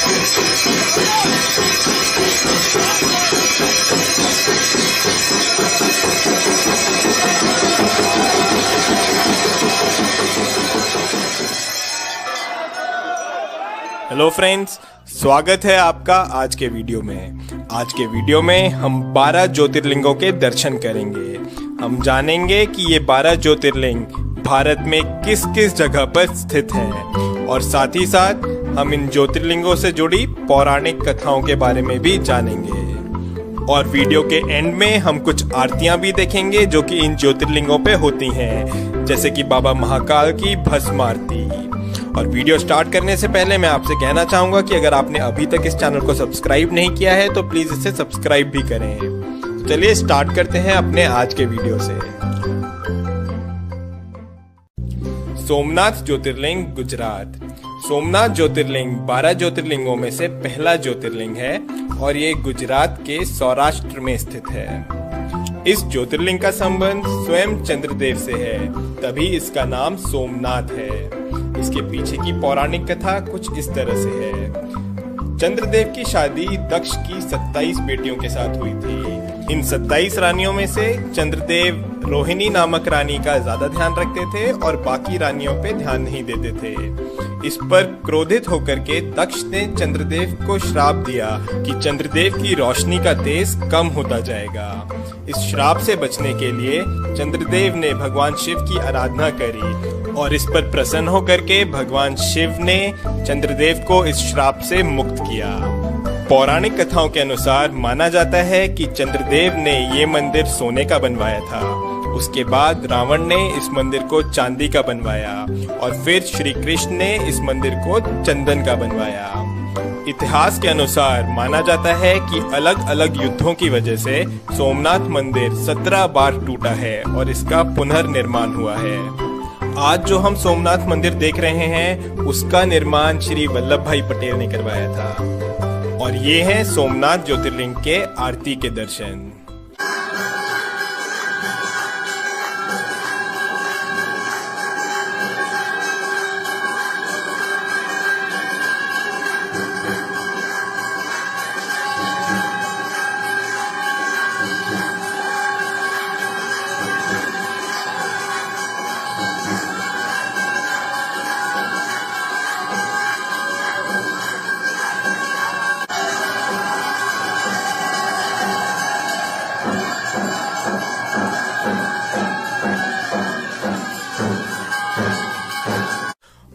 Hello friends, स्वागत है आपका आज के वीडियो में। आज के वीडियो में हम 12 ज्योतिर्लिंगों के दर्शन करेंगे। हम जानेंगे कि ये 12 ज्योतिर्लिंग भारत में किस किस जगह पर स्थित हैं और साथ ही साथ हम इन ज्योतिर्लिंगों से जुड़ी पौराणिक कथाओं के बारे में भी जानेंगे। और वीडियो के एंड में हम कुछ आरतियां भी देखेंगे जो कि इन ज्योतिर्लिंगों पे होती हैं, जैसे कि बाबा महाकाल की भस्म आरती। और वीडियो स्टार्ट करने से पहले मैं आपसे कहना चाहूंगा कि अगर आपने अभी तक इस चैनल को सब्सक्राइब नहीं किया है तो प्लीज इसे सब्सक्राइब भी करें। तो चलिए स्टार्ट करते हैं अपने आज के वीडियो से। सोमनाथ ज्योतिर्लिंग, गुजरात। सोमनाथ ज्योतिर्लिंग 12 ज्योतिर्लिंगों में से पहला ज्योतिर्लिंग है और ये गुजरात के सौराष्ट्र में स्थित है। इस ज्योतिर्लिंग का संबंध स्वयं चंद्रदेव से है, तभी इसका नाम सोमनाथ है। इसके पीछे की पौराणिक कथा कुछ इस तरह से है। चंद्रदेव की शादी दक्ष की 27 बेटियों के साथ हुई थी। इन 27 रानियों में से चंद्रदेव रोहिणी नामक रानी का ज्यादा ध्यान रखते थे और बाकी रानियों पे ध्यान नहीं देते थे। इस पर क्रोधित होकर के दक्ष ने चंद्रदेव को श्राप दिया कि चंद्रदेव की रोशनी का तेज कम होता जाएगा। इस श्राप से बचने के लिए चंद्रदेव ने भगवान शिव की आराधना करी और इस पर प्रसन्न होकर के भगवान शिव ने चंद्रदेव को इस श्राप से मुक्त किया। पौराणिक कथाओं के अनुसार माना जाता है कि चंद्रदेव ने ये मंदिर सोने का बनवाया था। उसके बाद रावण ने इस मंदिर को चांदी का बनवाया और फिर श्री कृष्ण ने इस मंदिर को चंदन का बनवाया। इतिहास के अनुसार माना जाता है कि अलग अलग युद्धों की वजह से सोमनाथ मंदिर 17 बार टूटा है और इसका पुनर्निर्माण हुआ है। आज जो हम सोमनाथ मंदिर देख रहे हैं उसका निर्माण श्री वल्लभ भाई पटेल ने करवाया था। और ये हैं सोमनाथ ज्योतिर्लिंग के आरती के दर्शन।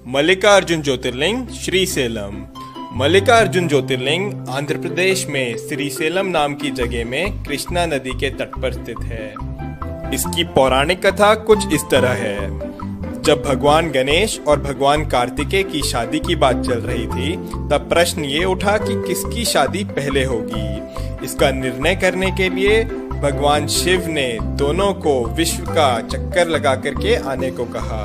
मल्लिकार्जुन ज्योतिर्लिंग, श्रीसेलम। मल्लिकार्जुन ज्योतिर्लिंग आंध्र प्रदेश में श्रीसेलम नाम की जगह में कृष्णा नदी के तट पर स्थित है। इसकी पौराणिक कथा कुछ इस तरह है। जब भगवान गणेश और भगवान कार्तिकेय की शादी की बात चल रही थी तब प्रश्न ये उठा कि किसकी शादी पहले होगी। इसका निर्णय करने के लिए भगवान शिव ने दोनों को विश्व का चक्कर लगा करके आने को कहा।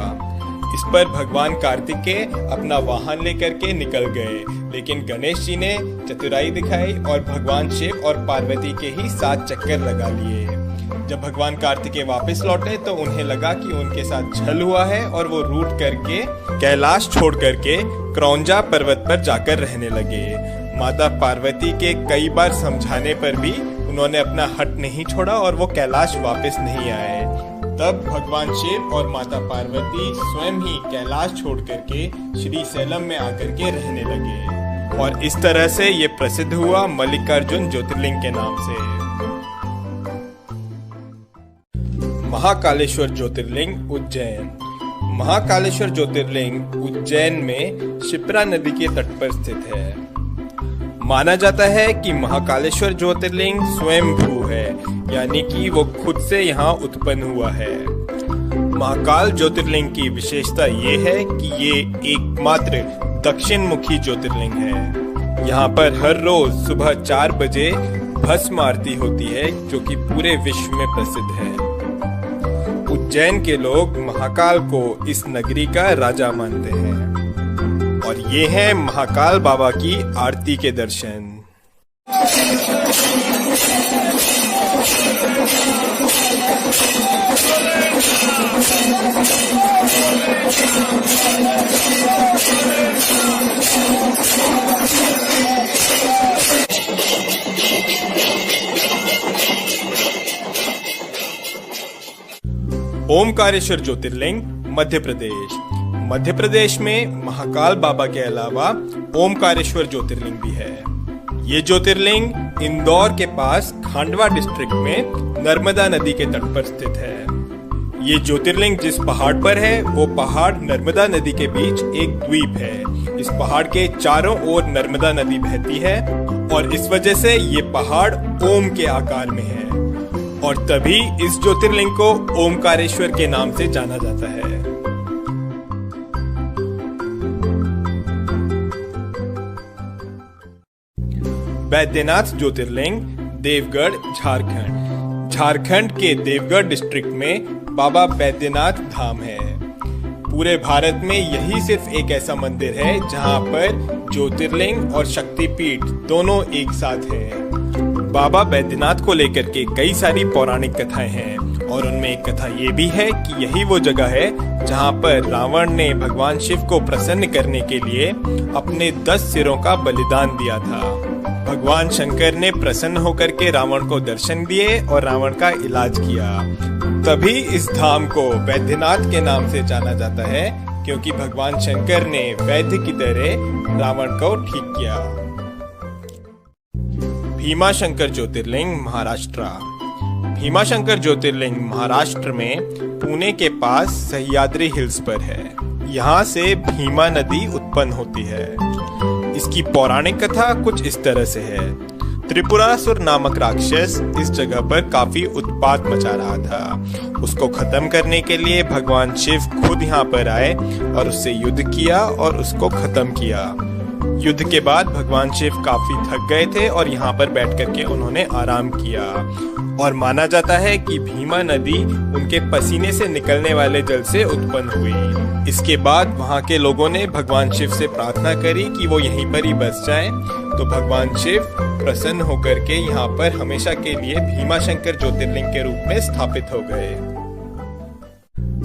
इस पर भगवान कार्तिकेय अपना वाहन लेकर के निकल गए, लेकिन गणेश जी ने चतुराई दिखाई और भगवान शिव और पार्वती के ही 7 चक्कर लगा लिए। जब भगवान कार्तिकेय वापस लौटे तो उन्हें लगा कि उनके साथ छल हुआ है और वो रूठ करके कैलाश छोड़ करके क्रौंजा पर्वत पर जाकर रहने लगे। माता पार्वती के कई बार समझाने पर भी उन्होंने अपना हट नहीं छोड़ा और वो कैलाश वापस नहीं आए। तब भगवान शिव और माता पार्वती स्वयं ही कैलाश छोड़ करके श्रीसेलम में आकर के रहने लगे और इस तरह से ये प्रसिद्ध हुआ मल्लिकार्जुन ज्योतिर्लिंग के नाम से। महाकालेश्वर ज्योतिर्लिंग, उज्जैन। महाकालेश्वर ज्योतिर्लिंग उज्जैन में शिप्रा नदी के तट पर स्थित है। माना जाता है कि महाकालेश्वर ज्योतिर्लिंग स्वयंभू है, यानी कि वो खुद से यहाँ उत्पन्न हुआ है। महाकाल ज्योतिर्लिंग की विशेषता ये है कि ये एकमात्र दक्षिण मुखी ज्योतिर्लिंग है। यहाँ पर हर रोज सुबह 4 बजे भस्म आरती होती है जो कि पूरे विश्व में प्रसिद्ध है। उज्जैन के लोग महाकाल को इस नगरी का राजा मानते हैं। और ये है महाकाल बाबा की आरती के दर्शन। ओमकारेश्वर ज्योतिर्लिंग मध्य प्रदेश। मध्य प्रदेश में महाकाल बाबा के अलावा ओमकारेश्वर ज्योतिर्लिंग भी है। ये ज्योतिर्लिंग इंदौर के पास खांडवा डिस्ट्रिक्ट में नर्मदा नदी के तट पर स्थित है। ये ज्योतिर्लिंग जिस पहाड़ पर है वो पहाड़ नर्मदा नदी के बीच एक द्वीप है। इस पहाड़ के चारों ओर नर्मदा नदी बहती है और इस वजह से ये पहाड़ ओम के आकार में है और तभी इस ज्योतिर्लिंग को ओमकारेश्वर के नाम से जाना जाता है। बैद्यनाथ ज्योतिर्लिंग देवगढ़ झारखंड। झारखंड के देवगढ़ डिस्ट्रिक्ट में बाबा बैद्यनाथ धाम है। पूरे भारत में यही सिर्फ एक ऐसा मंदिर है जहां पर ज्योतिर्लिंग और शक्तिपीठ दोनों एक साथ है। बाबा बैद्यनाथ को लेकर के कई सारी पौराणिक कथाएं हैं और उनमें एक कथा ये भी है कि यही वो जगह है जहां पर रावण ने भगवान शिव को प्रसन्न करने के लिए अपने 10 सिरों का बलिदान दिया था। भगवान शंकर ने प्रसन्न होकर के रावण को दर्शन दिए और रावण का इलाज किया। तभी इस धाम को बैद्यनाथ के नाम से जाना जाता है क्योंकि भगवान शंकर ने वैद्य की तरह रावण को ठीक किया। भीमाशंकर ज्योतिर्लिंग महाराष्ट्र। भीमाशंकर ज्योतिर्लिंग महाराष्ट्र में पुणे के पास सह्याद्री हिल्स पर है। यहाँ से भीमा नदी उत्पन्न होती है। इसकी पौराणिक कथा कुछ इस तरह से है। त्रिपुरासुर नामक राक्षस इस जगह पर काफी उत्पात मचा रहा था। उसको खत्म करने के लिए भगवान शिव खुद यहाँ पर आए और उससे युद्ध किया और उसको खत्म किया। युद्ध के बाद भगवान शिव काफी थक गए थे और यहाँ पर बैठ करके उन्होंने आराम किया और माना जाता है कि भीमा नदी उनके पसीने से निकलने वाले जल से उत्पन्न हुई। इसके बाद वहाँ के लोगों ने भगवान शिव से प्रार्थना करी कि वो यहीं पर ही बस जाएं, तो भगवान शिव प्रसन्न होकर के यहाँ पर हमेशा के लिए भीमाशंकर ज्योतिर्लिंग के रूप में स्थापित हो गए।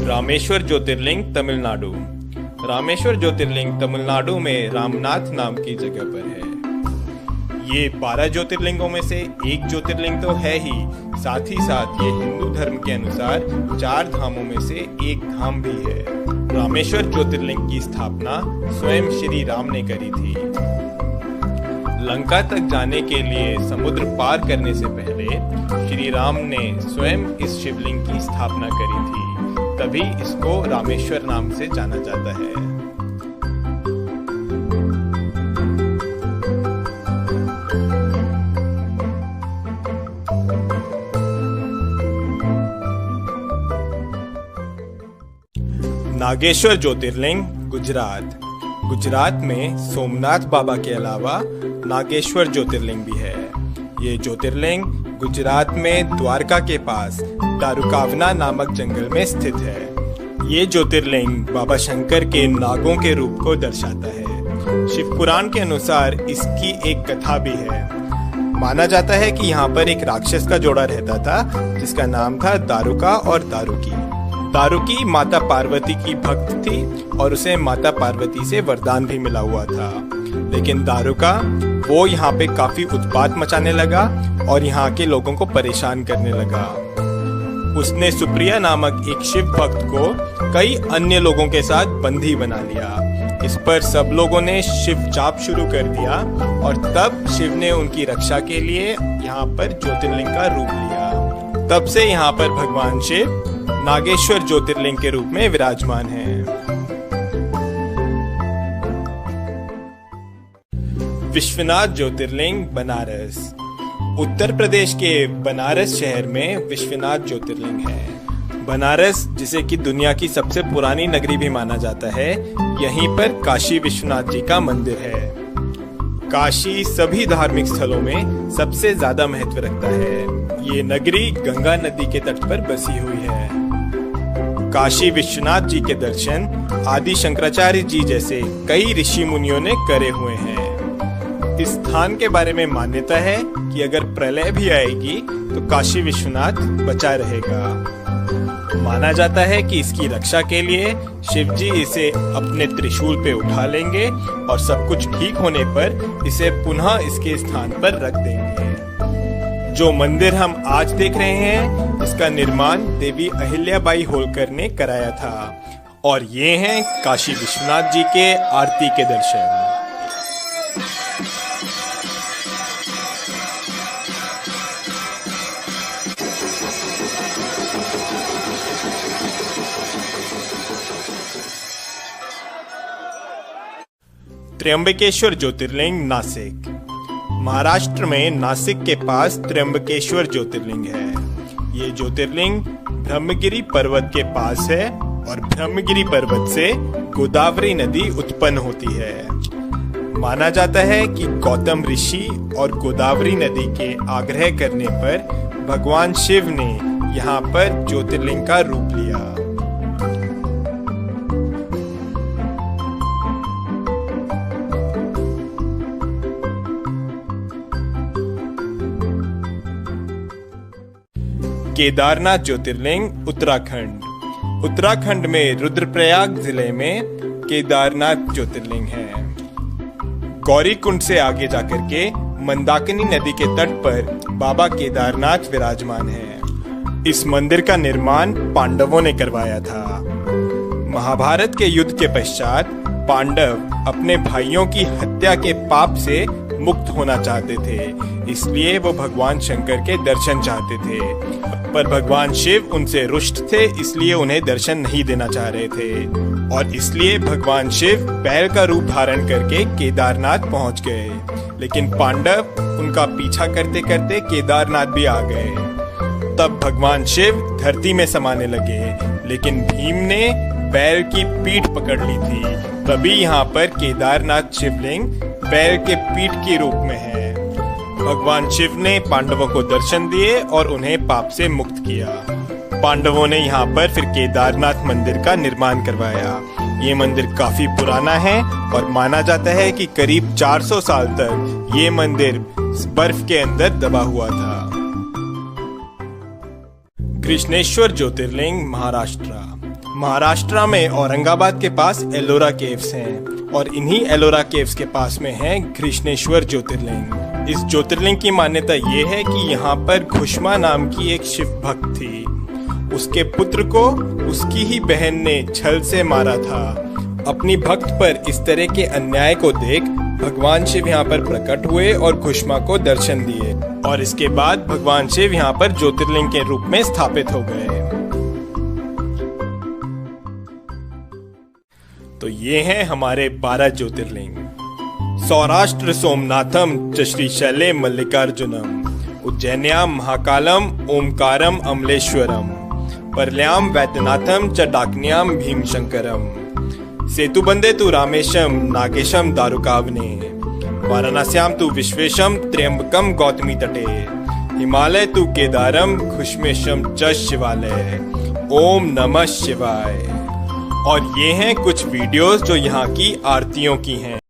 रामेश्वर ज्योतिर्लिंग तमिलनाडु। रामेश्वर ज्योतिर्लिंग तमिलनाडु में रामनाथ नाम की जगह पर है। ये 12 ज्योतिर्लिंगों में से एक ज्योतिर्लिंग तो है ही, साथ ही साथ ये हिंदू धर्म के अनुसार 4 धामों में से एक धाम भी है। रामेश्वर ज्योतिर्लिंग की स्थापना स्वयं श्री राम ने करी थी। लंका तक जाने के लिए समुद्र पार करने से पहले श्री राम ने स्वयं इस शिवलिंग की स्थापना करी थी, तभी इसको रामेश्वर नाम से जाना जाता है। नागेश्वर ज्योतिर्लिंग गुजरात। गुजरात में सोमनाथ बाबा के अलावा नागेश्वर ज्योतिर्लिंग भी है। ये ज्योतिर्लिंग गुजरात में द्वारका के पास दारुकावना नामक जंगल में स्थित है। ये ज्योतिर्लिंग बाबा शंकर के नागों के रूप को दर्शाता है। शिव पुराण के अनुसार इसकी एक कथा भी है। माना जाता है कि यहाँ पर एक राक्षस का जोड़ा रहता था जिसका नाम था दारुका और दारुकी। दारुकी माता पार्वती की भक्त थी और उसे माता पार्वती से वरदान भी मिला हुआ था, लेकिन दारुका वो यहाँ पे काफी उत्पात मचाने लगा और यहाँ के लोगों को परेशान करने लगा। उसने सुप्रिया नामक एक शिव भक्त को कई अन्य लोगों के साथ बंदी बना लिया। इस पर सब लोगों ने शिव जाप शुरू कर दिया और तब शिव ने उनकी रक्षा के लिए यहाँ पर ज्योतिर्लिंग का रूप लिया। तब से यहाँ पर भगवान शिव नागेश्वर ज्योतिर्लिंग के रूप में विराजमान हैं। विश्वनाथ ज्योतिर्लिंग बनारस। उत्तर प्रदेश के बनारस शहर में विश्वनाथ ज्योतिर्लिंग है। बनारस, जिसे कि दुनिया की सबसे पुरानी नगरी भी माना जाता है, यहीं पर काशी विश्वनाथ जी का मंदिर है। काशी सभी धार्मिक स्थलों में सबसे ज्यादा महत्व रखता है। ये नगरी गंगा नदी के तट पर बसी हुई है। काशी विश्वनाथ जी के दर्शन आदि शंकराचार्य जी जैसे कई ऋषि मुनियों ने करे हुए हैं। इस स्थान के बारे में मान्यता है कि अगर प्रलय भी आएगी तो काशी विश्वनाथ बचा रहेगा। माना जाता है कि इसकी रक्षा के लिए शिव जी इसे अपने त्रिशूल पे उठा लेंगे और सब कुछ ठीक होने पर इसे पुनः इसके स्थान पर रख देंगे। जो मंदिर हम आज देख रहे हैं, इसका निर्माण देवी अहिल्याबाई होलकर ने कराया था। और ये हैं काशी विश्वनाथ जी के आरती के दर्शन। त्र्यंबकेश्वर ज्योतिर्लिंग नासिक। महाराष्ट्र में नासिक के पास त्र्यंबकेश्वर ज्योतिर्लिंग है। ये ज्योतिर्लिंग ब्रह्मगिरी पर्वत के पास है और ब्रह्मगिरी पर्वत से गोदावरी नदी उत्पन्न होती है। माना जाता है कि गौतम ऋषि और गोदावरी नदी के आग्रह करने पर भगवान शिव ने यहाँ पर ज्योतिर्लिंग का रूप लिया। केदारनाथ ज्योतिर्लिंग उत्तराखंड। उत्तराखंड में रुद्रप्रयाग जिले में केदारनाथ ज्योतिर्लिंग है। गौरीकुंड से आगे जाकर के मंदाकिनी नदी के तट पर बाबा केदारनाथ विराजमान है। इस मंदिर का निर्माण पांडवों ने करवाया था। महाभारत के युद्ध के पश्चात पांडव अपने भाइयों की हत्या के पाप से मुक्त होना चाहते थे, इसलिए वो भगवान शंकर के दर्शन चाहते थे। पर भगवान शिव उनसे रुष्ट थे, इसलिए उन्हें दर्शन नहीं देना चाह रहे थे। और इसलिए भगवान शिव बैल का रूप धारण करके केदारनाथ पहुंच गए। लेकिन पांडव उनका पीछा करते करते केदारनाथ भी आ गए। तब भगवान शिव धरती में समाने लगे, लेकिन भीम ने बैल की पीठ पकड़ ली थी। तभी यहाँ पर केदारनाथ शिवलिंग बैल के पीठ के रूप में है। भगवान शिव ने पांडवों को दर्शन दिए और उन्हें पाप से मुक्त किया। पांडवों ने यहाँ पर फिर केदारनाथ मंदिर का निर्माण करवाया। ये मंदिर काफी पुराना है और माना जाता है कि करीब 400 साल तक ये मंदिर बर्फ के अंदर दबा हुआ था। कृष्णेश्वर ज्योतिर्लिंग महाराष्ट्र में औरंगाबाद के पास एलोरा केव्स हैं और इन्हीं एलोरा केव्स के पास में है कृष्णेश्वर ज्योतिर्लिंग। इस ज्योतिर्लिंग की मान्यता ये है कि यहाँ पर घुष्मा नाम की एक शिव भक्त थी। उसके पुत्र को उसकी ही बहन ने छल से मारा था। अपनी भक्त पर इस तरह के अन्याय को देख भगवान शिव यहाँ पर प्रकट हुए और घुष्मा को दर्शन दिए और इसके बाद भगवान शिव यहाँ पर ज्योतिर्लिंग के रूप में स्थापित हो गए। तो ये हैं हमारे 12 ज्योतिर्लिंग। सौराष्ट्र सोमनाथम च श्रीशैले मल्लिकार्जुनम, उज्जैन्याम महाकालम ओमकारम अमलेश्वरम, परल्याम वैद्यनाथम च डाकन्याम भीमशंकरम, सेतुबंदे तु रामेशम नागेशम दारुकावने, वाराणस्याम तु विश्वेशम त्र्यंबकम गौतमी तटे, हिमालय तु केदारम घुष्मेशम च शिवालय। ओम नमः शिवाय। और ये हैं कुछ वीडियोस जो यहाँ की आरतियों की हैं।